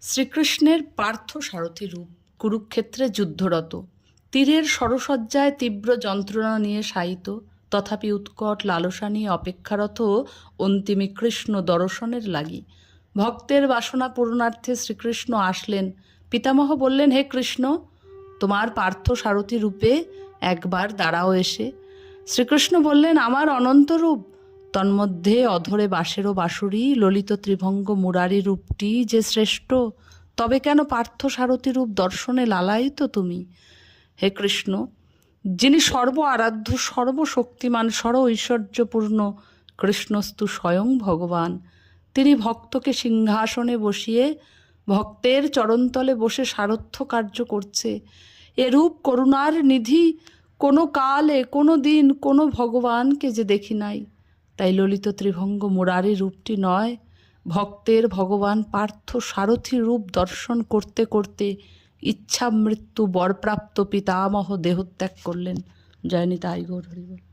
শ্রীকৃষ্ণের পার্থ সারথি রূপ কুরুক্ষেত্রে যুদ্ধরত, তীরের সরসজ্জায় তীব্র যন্ত্রণা নিয়ে শায়িত, তথাপি উৎকট লালসা নিয়ে অপেক্ষারত অন্তিমে কৃষ্ণ দর্শনের লাগি। ভক্তের বাসনা পূরণার্থে শ্রীকৃষ্ণ আসলেন। পিতামহ বললেন, হে কৃষ্ণ, তোমার পার্থ সারথি রূপে একবার দাঁড়াও এসে। শ্রীকৃষ্ণ বললেন, আমার অনন্ত রূপ, তন্মধ্যে অধরে বাঁশেরও বাঁশুরি, ললিত ত্রিভঙ্গ মুরারি রূপটি যে শ্রেষ্ঠ, তবে কেন পার্থ সারথি রূপ দর্শনে লালায়িত তুমি? হে কৃষ্ণ, যিনি সর্ব আরাধ্য, সর্বশক্তিমান, ঐশ্বর্যপূর্ণ কৃষ্ণস্তু স্বয়ং ভগবান, তিনি ভক্তকে সিংহাসনে বসিয়ে ভক্তের চরণতলে বসে সারথ্য কার্য করছে। এরূপ করুণার নিধি কোনো কালে, কোনো দিন, কোনো ভগবানকে যে দেখি নাই। তাই ললিত ত্রিভঙ্গ মুরারি রূপটি নয়, ভক্তের ভগবান পার্থ সারথি রূপ দর্শন করতে করতে ইচ্ছা মৃত্যু বরপ্রাপ্ত পিতামহ দেহত্যাগ করলেন। জয় নিতাই গৌর হরি বল।